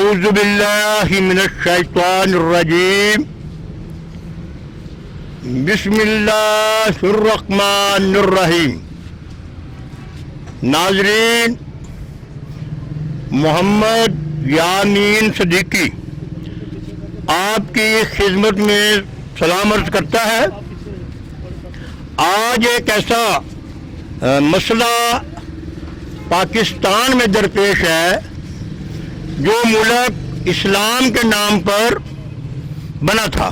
अऊज़ु बिल्लाहि मिनश शैतानिर रजीम बिस्मिल्लाहिर रहमानिर रहीम। नाज़रीन, मोहम्मद यामीन सिद्दीकी आपकी खिदमत में सलाम अर्ज़ करता है। आज एक ऐसा मसला पाकिस्तान में दरपेश है जो मुल्क इस्लाम के नाम पर बना था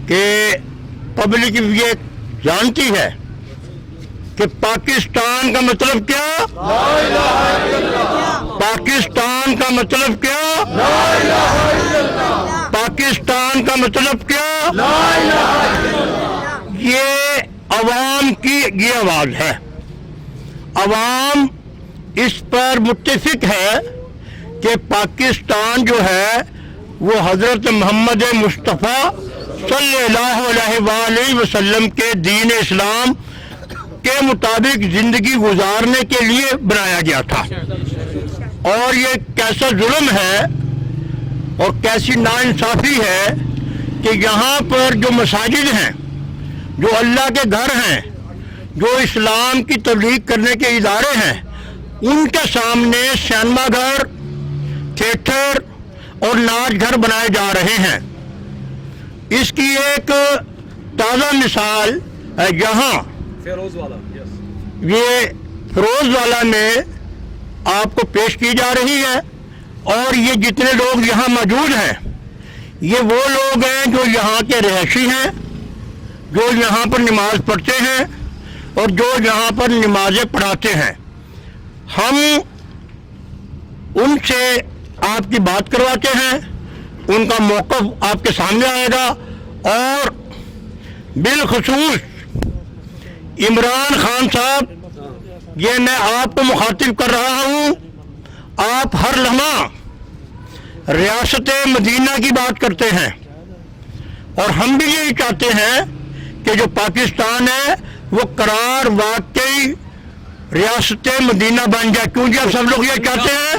कि पब्लिक ये जानती है कि पाकिस्तान का मतलब क्या, पाकिस्तान का मतलब क्या, पाकिस्तान का मतलब क्या, ये अवाम की ये आवाज़ है। अवाम इस पर मुत्तफिक है कि पाकिस्तान जो है वो हज़रत मोहम्मद मुस्तफ़ा सल्लल्लाहु अलैहि वसल्लम के दीन इस्लाम के मुताबिक ज़िंदगी गुजारने के लिए बनाया गया था। और ये कैसा जुल्म है और कैसी नाइंसाफ़ी है कि यहाँ पर जो मसाजिद हैं, जो अल्लाह के घर हैं, जो इस्लाम की तबलीग करने के इदारे हैं, उनके सामने सिनेमा घर, थिएटर और नाच घर बनाए जा रहे हैं। इसकी एक ताज़ा मिसाल यहाँ ये फिरोज़वाला में आपको पेश की जा रही है। और ये जितने लोग यहाँ मौजूद हैं, ये वो लोग हैं जो यहाँ के रहायशी हैं, जो यहाँ पर नमाज पढ़ते हैं और जो यहाँ पर नमाजें पढ़ाते हैं। हम उनसे आपकी बात करवाते हैं, उनका मौक़िफ़ आपके सामने आएगा। और बिलखुसूस इमरान खान साहब, ये मैं आपको मुखातिब कर रहा हूँ। आप हर लम्हा रियासत मदीना की बात करते हैं और हम भी यही चाहते हैं कि जो पाकिस्तान है वो करार वाकई रियासत मदीना बन जाए। क्योंकि आप सब लोग ये चाहते हैं,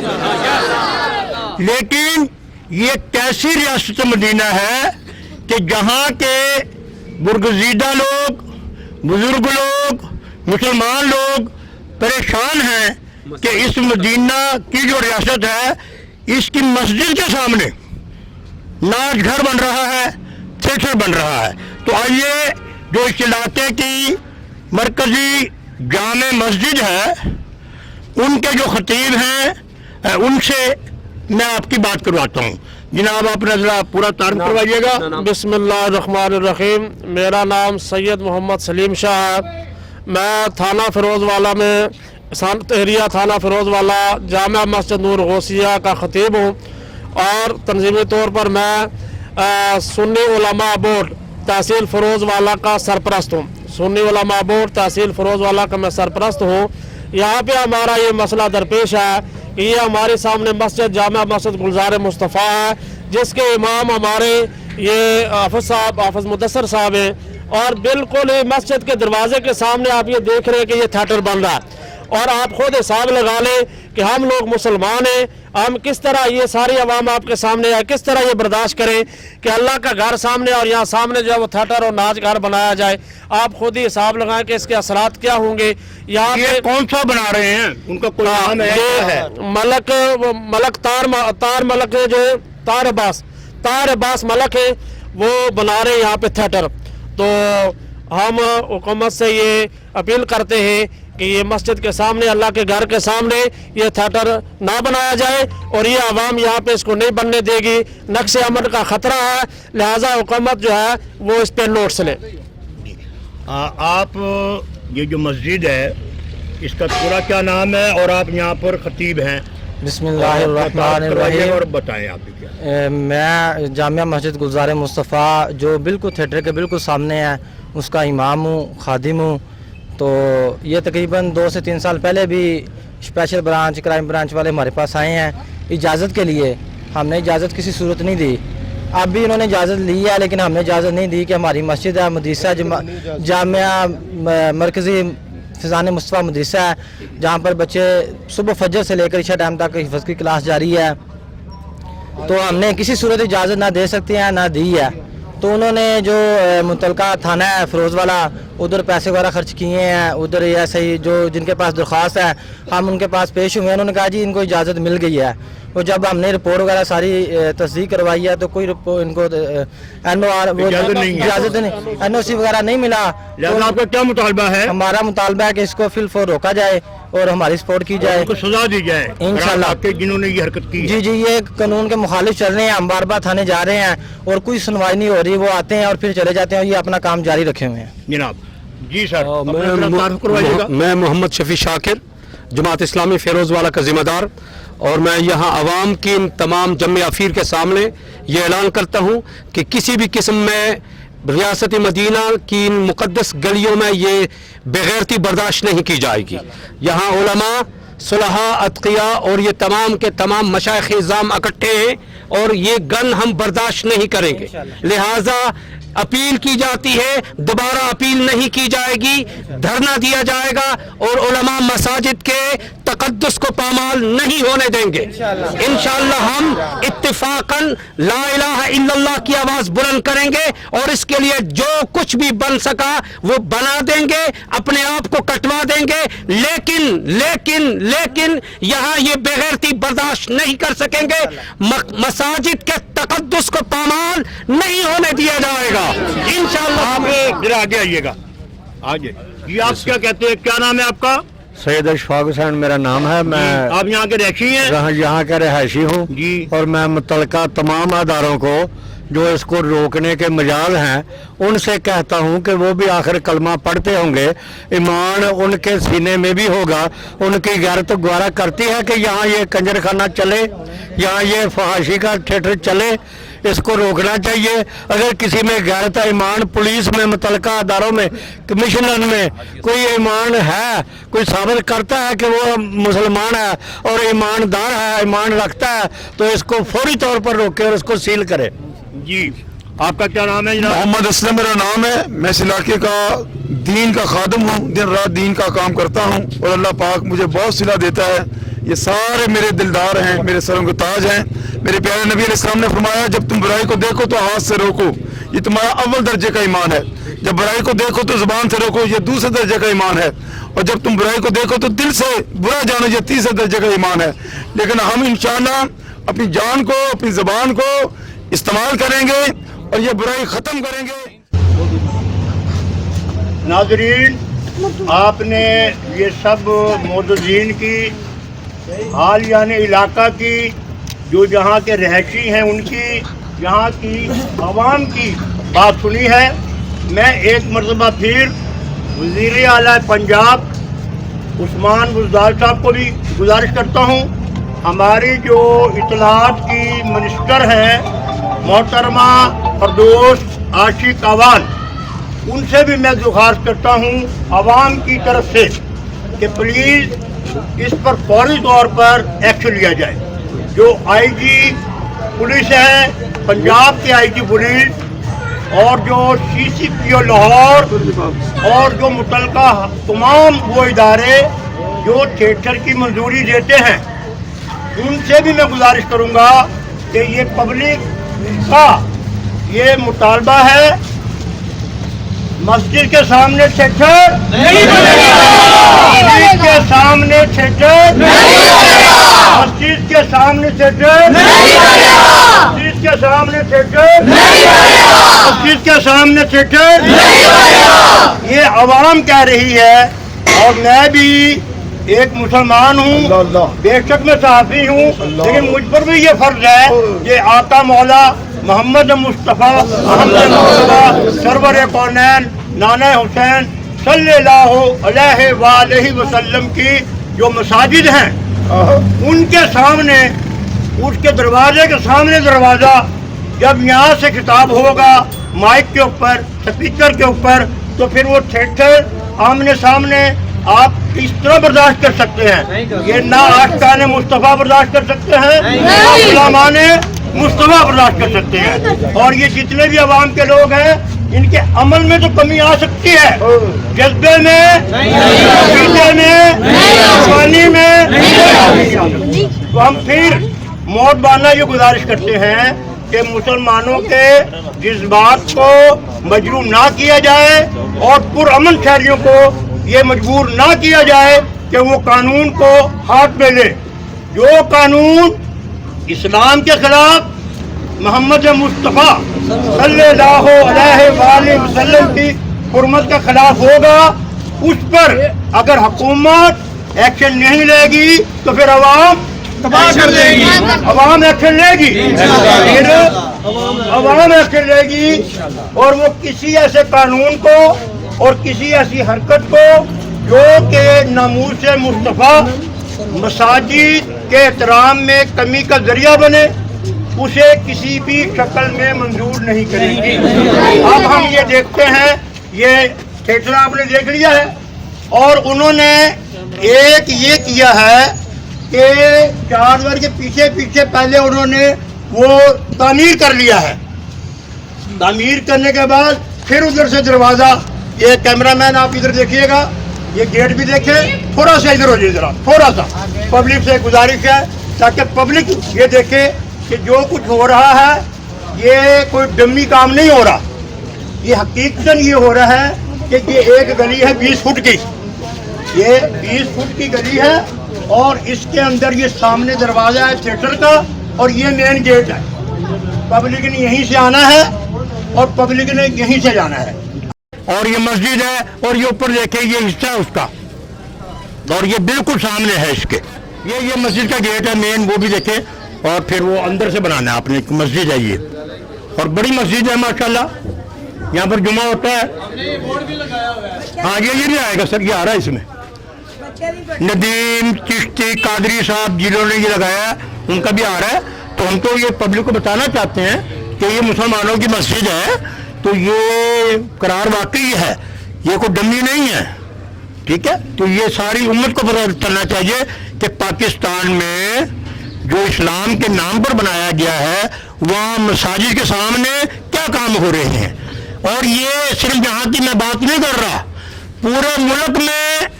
लेकिन ये कैसी रियासत मदीना है कि जहाँ के बुर्गज़ीदा लोग, बुजुर्ग लोग, मुसलमान लोग परेशान हैं कि इस मदीना की जो रियासत है, इसकी मस्जिद के सामने नाच घर बन रहा है, थिएटर बन रहा है। तो आइए, जो इस इलाके की मरकजी जामे मस्जिद है, उनके जो खतीब हैं उनसे मैं आपकी बात करवाता हूँ। जनाब, आप नजरा पूरा तारीफ करवाइएगा। बिस्मिल्लाहिर्रहमानिर्रहीम। मेरा नाम सैयद मोहम्मद सलीम शाह है। मैं थाना फिरोज़वाला में एरिया थाना फिरोज़वाला जामा मस्जिद नूर गौसिया का खतीब हूँ। और तंजीमी तौर पर मैं सुन्नी उलमा बोर्ड तहसील फिरोज़वाला का सरपरस्त हूँ। सुन्नी उलमा बोर्ड तहसील फिरोज़वाला का मैं सरपरस्त हूँ। यहाँ पे हमारा ये मसला दरपेश है कि ये हमारे सामने मस्जिद जामा मस्जिद गुलजार मुस्तफ़ा है, जिसके इमाम हमारे ये हाफ़िज़ मुदस्सर साहब हैं। और बिल्कुल ही मस्जिद के दरवाजे के सामने आप ये देख रहे हैं कि ये थिएटर बन रहा है। और आप खुद हिसाब लगा लें कि हम लोग मुसलमान हैं, हम किस तरह ये सारी आवाम आपके सामने है, किस तरह ये बर्दाश्त करें कि अल्लाह का घर सामने और यहाँ सामने जो है वो थिएटर और नाच घर बनाया जाए। आप खुद ही हिसाब लगाएं कि इसके असरात क्या होंगे। यहाँ पे कौन सा बना रहे हैं, उनका कोई नाम है? मलक तार मलक है, जो तार अब्बास मलक है, वो बना रहे हैं यहाँ पे थिएटर। तो हम हुकूमत से ये अपील करते हैं कि ये मस्जिद के सामने, अल्लाह के घर के सामने ये थिएटर ना बनाया जाए और ये आवाम यहाँ पे इसको नहीं बनने देगी। नक्शे अमन का ख़तरा है, लिहाजा हुकूमत जो है वो इस पर नोट्स ले। आप ये जो मस्जिद है, इसका पूरा क्या नाम है और आप यहाँ पर खतीब हैं? बिस्मिल्लाहिर्रहमानिर्रहीम। और बताएं आप क्या। मैं जामिया मस्जिद गुलजार मुस्तफ़ा जो बिल्कुल थिएटर के बिल्कुल सामने है, उसका इमाम हूँ, खादिम हूँ। तो ये तकरीबन 2 से 3 साल पहले भी स्पेशल ब्रांच, क्राइम ब्रांच वाले हमारे पास आए हैं इजाज़त के लिए। हमने इजाज़त किसी सूरत नहीं दी। अब भी इन्होंने इजाज़त ली है, लेकिन हमने इजाज़त नहीं दी कि हमारी मस्जिद है, मदरसा जामिया मरकज़ी फ़िज़ान मुस्तफ़ा मदरसा है, जहाँ पर बच्चे सुबह फजर से लेकर इशा टाइम तक हिफ्ज़ की क्लास जारी है। तो हमने किसी सूरत इजाज़त ना दे सकते हैं ना दी है। तो उन्होंने जो मुतलका थाना है फिरोज वाला उधर पैसे वगैरह खर्च किए हैं, उधर ऐसे ही जो जिनके पास दरख्वास्त है हम उनके पास पेश हुए हैं, उन्होंने कहा जी इनको इजाज़त मिल गई है। और जब हमने रिपोर्ट वगैरह सारी तस्दीक करवाई है तो कोई इनको इजाज़त नहीं, NOC वगैरह नहीं मिला। लिहाजा आपका क्या मुतालबा है? हमारा मुतालबा है कि इसको फिलफोर रोका जाए और हमारी सपोर्ट की जाए, उनको सजा दी जाए इंशाल्लाह। आपके जिन्होंने ये हरकत की है। जी जी, ये कानून के मुखालिफ चल रहे हैं। हम बार बार थाने जा रहे हैं और कोई सुनवाई नहीं हो रही, वो आते हैं और फिर चले जाते हैं, ये अपना काम जारी रखे हुए हैं। जनाब जी सर, अपना नाम तारुफ करवाइएगा। मैं मोहम्मद शफी शाकिर, जमात इस्लामी फेरोज वाला का जिम्मेदार, और मैं यहाँ आवाम की इन तमाम जम्मे अफीर के सामने ये ऐलान करता हूँ कि किसी भी किस्म में रियासत मदीना की इन मुक़द्दस गलियों में ये बेगैरती बर्दाश्त नहीं की जाएगी। यहाँ उलमा, सुलहा, अतकिया और ये तमाम के तमाम मशाइख इज़ाम इकट्ठे हैं और ये गन हम बर्दाश्त नहीं करेंगे। लिहाजा अपील की जाती है, दोबारा अपील नहीं की जाएगी, धरना दिया जाएगा और उलमा मसाजिद के तकद्दुस को पामाल नहीं होने देंगे। इंशाअल्लाह हम इत्तिफाकन ला इलाहा इल्लल्लाह की आवाज बुलंद करेंगे और इसके लिए जो कुछ भी बन सका वो बना देंगे, अपने आप को कटवा देंगे, लेकिन लेकिन लेकिन यहाँ ये बेगैरती बर्दाश्त नहीं कर सकेंगे। मसाजिद के तकद्दुस को पामाल नहीं होने दिया जाएगा इंशाअल्लाह। आप जरा आगे आइएगा, आगे जी। आप क्या कहते हैं, क्या नाम है आपका? सैयद अशफाक हुसैन मेरा नाम है। मैं आप यहाँ के रहायशी हैं? यहाँ का रहायशी हूँ जी। और मैं मुतलका तमाम अदारों को जो इसको रोकने के मजाल हैं उनसे कहता हूँ कि वो भी आखिर कलमा पढ़ते होंगे, ईमान उनके सीने में भी होगा, उनकी गैरत गवारा करती है कि यहाँ ये कंजर खाना चले, यहाँ ये फहाशी का थिएटर चले, इसको रोकना चाहिए। अगर किसी में गैरत ईमान, पुलिस में, मुतलका अदारों में, कमिश्नर में कोई ईमान है, कोई साबित करता है कि वो मुसलमान है और ईमानदार है, ईमान रखता है, तो इसको फौरी तौर पर रोके और इसको सील करे। जी, आपका क्या नाम है जनाब? मोहम्मद असलम मेरा नाम है। मैं इस इलाके का दीन का खादम हूँ, दिन रात दीन का काम करता हूँ और अल्लाह पाक मुझे बहुत सिला देता है। ये सारे मेरे दिलदार हैं, मेरे सरों के ताज हैं। मेरे प्यारे नबी अलैहिस्सलाम ने फरमाया, जब तुम बुराई को देखो तो हाथ से रोको, ये तुम्हारा अव्वल दर्जे का ईमान है। जब बुराई को देखो तो जुबान से रोको, ये दूसरे दर्जे का ईमान है। और जब तुम बुराई को देखो तो दिल से बुरा जानो, ये तीसरे दर्जे का ईमान है। लेकिन हम इंशाअल्लाह अपनी जान को, अपनी जुबान को इस्तेमाल करेंगे और ये बुराई खत्म करेंगे। नाज़रीन, आपने ये सब मोदीन की हाल यानी इलाका की, जो जहाँ के रहायशी हैं उनकी, यहाँ की आवाम की बात सुनी है। मैं एक मरतबा फिर वज़ीर आला पंजाब उस्मान बुज़दार साहब को भी गुजारिश करता हूँ, हमारी जो इत्तलाआत की मिनिस्टर हैं मोहतरमा फरदौस आशिक अवान, उनसे भी मैं गुजारिश करता हूँ आवाम की तरफ से कि प्लीज़ इस पर फौरी तौर पर एक्शन लिया जाए। जो IG पुलिस है, पंजाब के IG पुलिस और जो CCPO लाहौर और जो मुतलका तमाम वो इदारे जो थिएटर की मंजूरी देते हैं, उनसे भी मैं गुजारिश करूँगा कि ये पब्लिक का ये मुतालबा है, मस्जिद के सामने थिएटर नहीं बनेगा, मस्जिद के सामने थिएटर नहीं बनेगा, मस्जिद के सामने थिएटर नहीं बनेगा, मस्जिद के सामने थिएटर नहीं बनेगा, मस्जिद के सामने थिएटर नहीं बनेगा। ये आवाम कह रही है और मैं भी एक मुसलमान हूँ, बेशक मैं सहाफ़ी हूँ, लेकिन मुझ पर भी ये फर्ज है कि आका मौला मोहम्मद मुस्तफ़ा अहमद मुस्तफ़ा सरवर कौनैन नाना हुसैन सल्लल्लाहु अलैहि वसल्लम की जो मसाजिद हैं उनके सामने, उसके दरवाजे के सामने दरवाज़ा, जब यहाँ से खिताब होगा माइक के ऊपर, स्पीकर के ऊपर, तो फिर वो थिएटर आमने सामने आप किस तरह बर्दाश्त कर सकते हैं? ये ना आशिकाने मुस्तफ़ा बर्दाश्त कर सकते हैं, ना गुलामाने मुस्तफ़ा बर्दाश्त कर सकते हैं। और ये जितने भी आवाम के लोग हैं, इनके अमल में तो कमी आ सकती है, जज्बे में, अक़ीदे में, ज़ुबानी में। तो हम फिर मोहब्बाना ये गुजारिश करते हैं कि मुसलमानों के जज्बात को मजरूह ना किया जाए और पुरअमन शहरियों को ये मजबूर ना किया जाए कि वो कानून को हाथ में ले। जो कानून इस्लाम के खिलाफ मोहम्मद मुस्तफ़ा सल्लल्लाहु अलैहि वसल्लम की हुर्मत के खिलाफ होगा, उस पर अगर हुकूमत एक्शन नहीं लेगी तो फिर अवाम तबाह कर देगी, अवाम एक्शन लेगी, फिर अवाम एक्शन लेगी और वो किसी ऐसे कानून को और किसी ऐसी हरकत को जो कि नामूस मुस्तफ़ा मसाजिद के एहतराम में कमी का जरिया बने, उसे किसी भी शक्ल में मंजूर नहीं करेंगे। अब हम ये देखते हैं, ये थिएटर आपने देख लिया है और उन्होंने एक ये किया है कि चारदीवारी के पीछे पीछे पहले उन्होंने वो तामीर कर लिया है। तामीर करने के बाद फिर उधर से दरवाज़ा, ये कैमरामैन आप इधर देखिएगा, ये गेट भी देखें, थोड़ा सा इधर हो जाइए जरा, थोड़ा सा पब्लिक से गुजारिश है ताकि पब्लिक ये देखे कि जो कुछ हो रहा है ये कोई डमी काम नहीं हो रहा, ये हकीकतन ये हो रहा है कि ये एक गली है 20 फुट की, ये 20 फुट की गली है और इसके अंदर ये सामने दरवाज़ा है थिएटर का और ये मेन गेट है। पब्लिक ने यहीं से आना है और पब्लिक ने यहीं से जाना है। और ये मस्जिद है और ये ऊपर देखें ये हिस्सा है उसका और ये बिल्कुल सामने है इसके, ये मस्जिद का गेट है मेन, वो भी देखें। और फिर वो अंदर से बनाना है आपने, मस्जिद है ये और बड़ी मस्जिद है माशाल्लाह, यहाँ पर जुमा होता है। हाँ ये भी आएगा सर, ये आ रहा है इसमें। नदीम चिश्ती कादरी साहब जिन्होंने ये लगाया उनका भी आ रहा है। तो हम तो ये पब्लिक को बताना चाहते हैं कि ये मुसलमानों की मस्जिद है, तो ये करार वाकई है, ये कोई डमी नहीं है, ठीक है। तो ये सारी उम्मत को पता चलना चाहिए कि पाकिस्तान में जो इस्लाम के नाम पर बनाया गया है वहाँ मसाजिद के सामने क्या काम हो रहे हैं। और ये सिर्फ यहाँ की मैं बात नहीं कर रहा, पूरे मुल्क में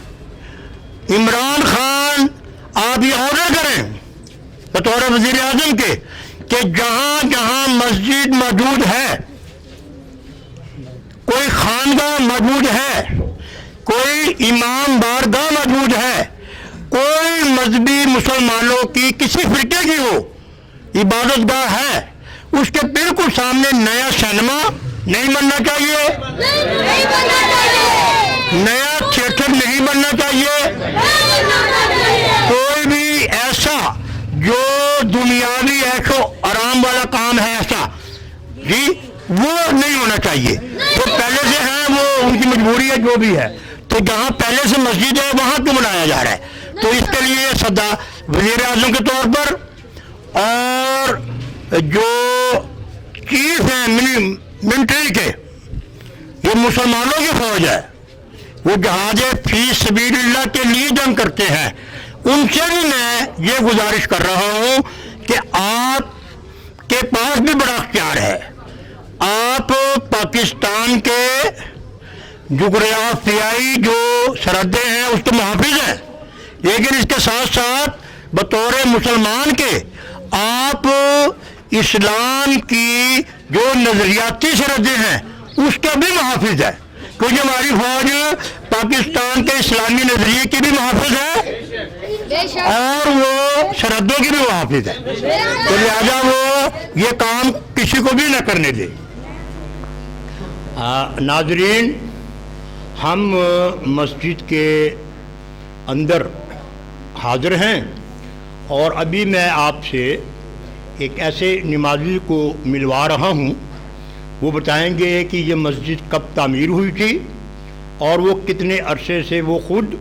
इमरान खान आप ये ऑर्डर करें बतौर वजीर आजम के कि जहाँ जहाँ मस्जिद मौजूद है, कोई खानगाह मौजूद है, कोई इमाम बारगाह मौजूद है, कोई मजहबी मुसलमानों की किसी फिरके की हो इबादतगाह है, उसके बिल्कुल सामने नया सिनेमा नहीं बनना चाहिए, नया थिएटर नहीं बनना चाहिए, कोई भी ऐसा जो दुनियावी ऐशो आराम वाला काम है ऐसा जी वो नहीं होना चाहिए। तो पहले से है वो उनकी मजबूरी है जो भी है, तो जहाँ पहले से मस्जिद है वहाँ क्यों बनाया जा रहा है। तो इसके लिए सदा वज़ीर आज़म के तौर पर और जो चीफ है मिलिट्री के, ये मुसलमानों की फौज है, वो जहाज फी सबीलिल्लाह के लिए जंग करते हैं, उनसे भी मैं ये गुजारिश कर रहा हूँ कि आपके पास भी बड़ा अख्तियार है, आप पाकिस्तान के जुग्राफियाई जो सरहदें हैं उसके मुहाफिज हैं, लेकिन इसके साथ साथ बतौर मुसलमान के आप इस्लाम की जो नजरियाती सरहदें हैं उसके भी मुहाफिज है, क्योंकि हमारी फौज पाकिस्तान के इस्लामी नजरिए की भी मुहाफिज है और वो सरहदों की भी मुहाफिज है। तो लिहाजा वो ये काम किसी को भी न करने दे। नाजरीन, हम मस्जिद के अंदर हाजिर हैं और अभी मैं आपसे एक ऐसे नमाजी को मिलवा रहा हूँ, वो बताएंगे कि ये मस्जिद कब तामीर हुई थी और वो कितने अरसे से वो खुद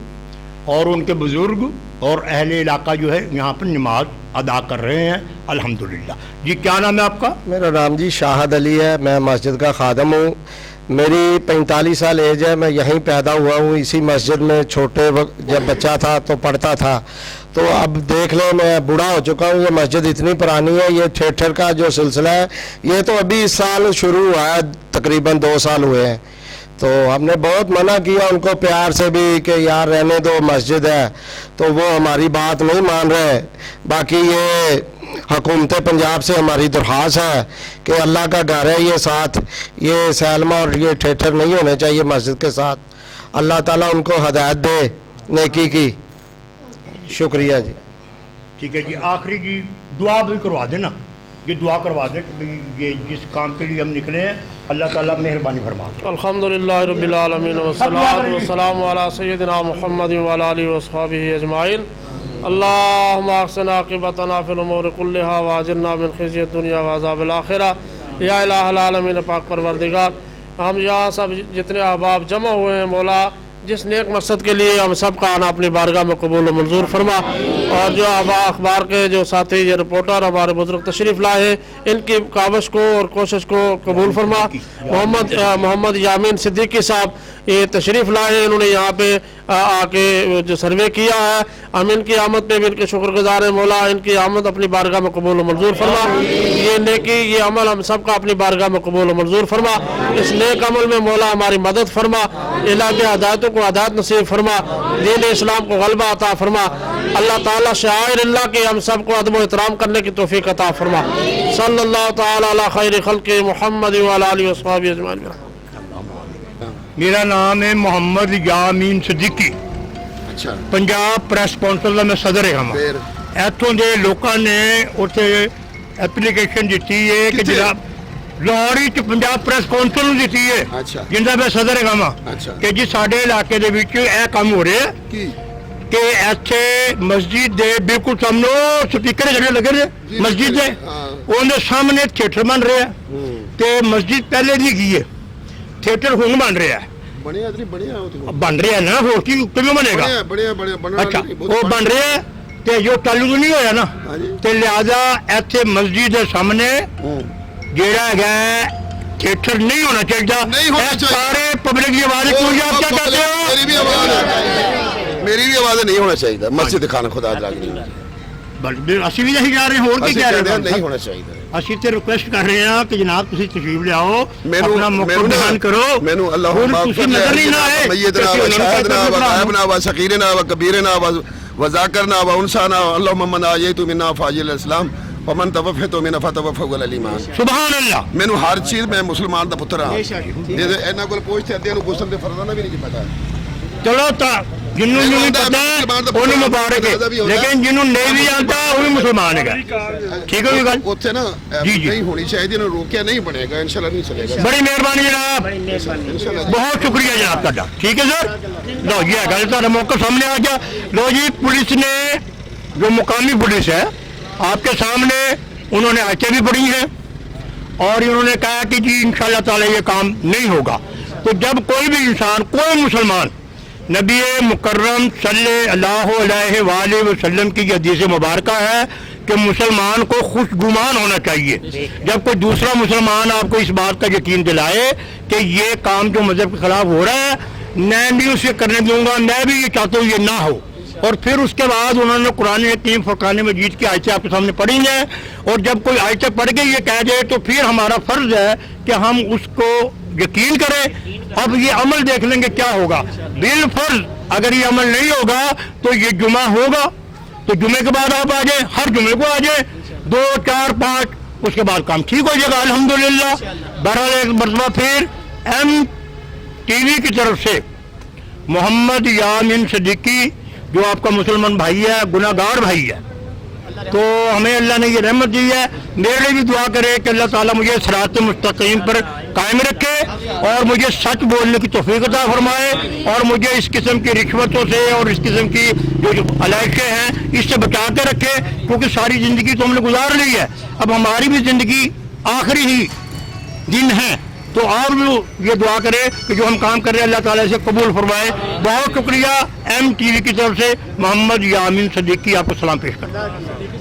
और उनके बुज़ुर्ग और अहले इलाका जो है यहाँ पर नमाज अदा कर रहे हैं अल्हम्दुलिल्लाह। जी क्या नाम है आपका? मेरा नाम जी शाहद अली है, मैं मस्जिद का खादम हूँ। मेरी 45 साल एज है, मैं यहीं पैदा हुआ हूँ, इसी मस्जिद में छोटे वक्त जब बच्चा था तो पढ़ता था। तो अब देख लें मैं बूढ़ा हो चुका हूँ, ये मस्जिद इतनी पुरानी है। ये थिएटर का जो सिलसिला है ये तो अभी इस साल शुरू हुआ है, तकरीबन 2 साल हुए हैं। तो हमने बहुत मना किया उनको प्यार से भी कि यार रहने दो, मस्जिद है, तो वो हमारी बात नहीं मान रहे। बाकी ये हुकूमत पंजाब से हमारी दरख्वास्त है कि अल्लाह का घर है ये साथ, ये सैलमा और ये थिएटर नहीं होने चाहिए मस्जिद के साथ। अल्लाह ताला उनको हदायत दे नेकी की। शुक्रिया जी। ठीक है जी, आखिरी जी दुआ भी करवा देना, ये दुआ करवा दे कि ये जिस काम के लिए हम निकले हैं अल्लाह ताला मेहरबानी फरमा। अल्हम्दुलिल्लाह रब्बिल आलमीन वस्सलातु वस्सलामु अला सय्यिदिना मुहम्मदिन व अला आलिहि व अस्हाबिहि अजमाइन। अल्लाहुम्मा अहसिन आक़िबतना फिल उमूरि कुल्लिहा व अजिरना मिन ख़िज़्यि दुनिया व अज़ाबिल आख़िरह। या इलाहल आलमीन, पाक परवरदिगार, हम यहाँ सब जितने अहबाब जमा हुए हैं मौला, जिस नेक मकसद के लिए हम सब का आना अपनी बारगाह में कबूल मंजूर फरमा। और जो अखबार के जो साथी ये रिपोर्टर हमारे बुजुर्ग तशरीफ़ लाए हैं, इनकी काविश को और कोशिश को कबूल फरमा। मोहम्मद यामीन सिद्दीकी साहब ये तशरीफ़ लाए हैं, इन्होंने यहाँ पे आके जो सर्वे किया है, हम इनकी आमद पे भी इनके शुक्रगुजार हैं मौला। इनकी आमद अपनी बारगाह में कबूल मंजूर फरमा। ये नेकी, ये अमल हम सब का अपनी बारगाह में कबूल मंजूर फरमा। इस नेक अमल में मौला हमारी मदद फरमा, इलाके हदायतों को हदायत नसीब फरमा, दीन इस्लाम को गलबा अता फरमा। अल्लाह ताला शायर अल्लाह के हम सब को अदब व एहतराम करने की तौफीक अता फरमा। सल्लल्लाहु ताला अला खैर खल्क़ि मुहम्मद व अला आलिहि व अस्हाबिहि अजमाइन। मेरा नाम है मोहम्मद यामीन सिद्दीकी। अच्छा, पंजाब ਪ੍ਰੈਸ ਕੌਂਸਲ ਦਾ ਮੈਂ ਸਦਰ ਹਾਂ। ਫਿਰ ਇੱਥੋਂ ਦੇ ਲੋਕਾਂ ਨੇ ਉੱਥੇ ਐਪਲੀਕੇਸ਼ਨ ਦਿੱਤੀ ਹੈ ਕਿ ਕਿੱਥੇ? ਜਨਾਬ ਲਾਹੌਰ ਵਿੱਚ ਪੰਜਾਬ ਪ੍ਰੈਸ ਕੌਂਸਲ ਨੂੰ ਦਿੱਤੀ ਹੈ, ਅੱਛਾ। ਜਿੰਦਾ ਮੈਂ ਸਦਰ ਹਾਂ ਅੱਛਾ। ਕਿ ਜੀ ਸਾਡੇ ਇਲਾਕੇ ਦੇ ਵਿੱਚ ਇਹ ਕੰਮ ਹੋ ਰਿਹਾ ਕੀ ਕਿ ਇੱਥੇ ਮਸਜਿਦ ਦੇ ਬਿਲਕੁਲ ਸਾਹਮਣੇ ਸਪੀਕਰ ਜਿਹੜੇ ਲੱਗੇ ਨੇ ਜੀ, ਮਸਜਿਦ ਦੇ, ਹਾਂ। ਉਹਦੇ ਸਾਹਮਣੇ ਥੀਏਟਰ ਬਣ ਰਿਹਾ ਤੇ ਮਸਜਿਦ ਪਹਿਲੇ ਦੀ ਗਈ ਹੈ, ਥੀਏਟਰ ਹੁਣ ਬਣ ਰਿਹਾ ਹੈ। ਬਣਿਆ ਤੇ ਨਹੀਂ ਬਣਿਆ ਉਹ ਤੇ ਬਣ ਰਿਹਾ ਨਾ, ਹੋਰ ਕੀ ਕਿਵੇਂ ਬਣੇਗਾ? ਬਣਿਆ ਬਣਨਾ ਅੱਛਾ, ਉਹ ਬਣ ਰਿਹਾ ਤੇ ਜੋ ਚਾਲੂ ਨਹੀਂ ਹੋਇਆ ਨਾ, ਹਾਂਜੀ। ਤੇ ਲਿਹਾਜ਼ਾ ਇੱਥੇ ਮਸਜਿਦ ਦੇ ਸਾਹਮਣੇ ਜਿਹੜਾ ਹੈਗਾ थिएटर नहीं होना चाहिए। नहीं होना चाहिए। सारे पब्लिक की आवाज क्यों जी, आप क्या कहते हो? मेरी भी आवाज है, मेरी भी आवाज नहीं होना चाहिए मस्जिद खाना खुदा लागी ਅਸੀਂ ਵੀ ਨਹੀਂ ਜਾ ਰਹੇ, ਹੋਰ ਕੀ ਕਹਿ ਰਹੇ नहीं होना चाहिए। ਅਸੀਂ ਤੇ ਰਿਕੁਐਸਟ ਕਰ ਰਹੇ ਹਾਂ ਕਿ ਜਨਾਬ ਤੁਸੀਂ ਤਸ਼ਰੀਫ ਲਿਆਓ, ਮੈਨੂੰ ਆਪਣਾ ਮੌਕਾ ਬਿਆਨ ਕਰੋ। ਮੈਨੂੰ ਅੱਲਾਹ ਹੋਰ ਮਾਫ ਤੁਸੀਂ ਕਰ ਨਜ਼ਰ ਨਹੀਂ ਨਾ ਆਏ सैयदना व शाहिदना व गायबना व सकीरना व कबीरना व ज़ाकिरना व उनसाना अल्लाहुम्मा मन आयतु मिन्ना फाजिल इस्लाम व मन तवफ़्फ़तु मिन्ना फतवफ़्फ़ल ईमान। ਸੁਭਾਨ ਅੱਲਾਹ। ਮੈਨੂੰ ਹਰ ਚੀਜ਼, ਮੈਂ ਮੁਸਲਮਾਨ ਦਾ ਪੁੱਤਰ ਹਾਂ। ਇਹਨਾਂ ਕੋਲ ਪੁੱਛਦੇ ਅੱਧਿਆਂ ਨੂੰ ਗੁਸਲ ਦੇ ਫਰਜ਼ਾਂ ਦਾ ਵੀ ਨਹੀਂ ਪਤਾ। ਚਲੋ ਤਾਂ ਜਿਹਨੂੰ ਨਹੀਂ ਪਤਾ ਉਹਨੂੰ ਮੁਬਾਰਕ ਹੈ, ਲੇਕਿਨ ਜਿਹਨੂੰ ਨਹੀਂ ਵੀ ਆਉਂਦਾ ਉਹ ਵੀ ਮੁਸਲਮਾਨ ਹੈਗਾ। ਠੀਕ ਹੈ ਗੱਲ? ਉੱਥੇ ਨਾ ਨਹੀਂ ਹੋਣੀ ਚਾਹੀਦੀ, ਇਹਨੂੰ ਰੋਕਿਆ ਨਹੀਂ ਬਣੇਗਾ, ਇਨਸ਼ਾਅੱਲਾ ਨਹੀਂ ਚਲੇਗਾ। ਬੜੀ ਮਿਹਰਬਾਨੀ ਜਨਾਬ, ਬਹੁਤ ਸ਼ੁਕਰੀਆ जनाब ਤੁਹਾਡਾ। ठीक है सर, लो ये है ਤੁਹਾਡਾ मौका सामने आ गया। लो जी, पुलिस ने जो मुकामी पुलिस है आपके सामने उन्होंने आयतें भी पढ़ी हैं और इन्होंने कहा कि जी इंशाअल्लाह ताला ये काम नहीं होगा। तो जब कोई भी इंसान, कोई मुसलमान, नबी मुकर्रम सल्लल्लाहु अलैहि वसल्लम की हदीस मुबारक है कि मुसलमान को खुशगुमान होना चाहिए। जब कोई दूसरा मुसलमान आपको इस बात का यकीन दिलाए कि ये काम जो मज़हब के खिलाफ हो रहा है मैं भी उसे करने दूंगा, मैं भी ये चाहता हूँ ये ना हो, और फिर उसके बाद उन्होंने कुरान हकीम फुरकान मजीद की आयतें आपके सामने पढ़ी हैं, और जब कोई आयतें पढ़ के ये कह जाए तो फिर हमारा फ़र्ज़ है कि हम उसको यकीन करें। अब ये अमल देख लेंगे क्या होगा। बिल फर्ज अगर ये अमल नहीं होगा तो ये जुमा होगा, तो जुमे के बाद आप आ जाए, हर जुमे को आ जाए, 2, 4, 5, उसके बाद काम ठीक हो जाएगा अल्हम्दुलिल्लाह। बहरहाल एक मरतबा फिर MTV की तरफ से मोहम्मद यामीन सिद्दीकी जो आपका मुसलमान भाई है, गुनाहगार भाई है, तो हमें अल्लाह ने ये रहमत दी है। मेरे लिए भी दुआ करे कि अल्लाह ताला मुझे सिरात मुस्तकीम पर कायम रखे और मुझे सच बोलने की तौफीक अता फरमाए, और मुझे इस किस्म की रिश्वतों से और इस किस्म की जो अलाइशें हैं इससे बचा के रखे, क्योंकि सारी ज़िंदगी तो हमने गुजार ली है, अब हमारी भी ज़िंदगी आखिरी ही दिन है। तो आप भी ये दुआ करें कि जो हम काम कर रहे हैं अल्लाह ताला से कबूल फरमाए। बहुत शुक्रिया। MTV की तरफ से मोहम्मद यामीन सिद्दीकी आपको सलाम पेश करता है।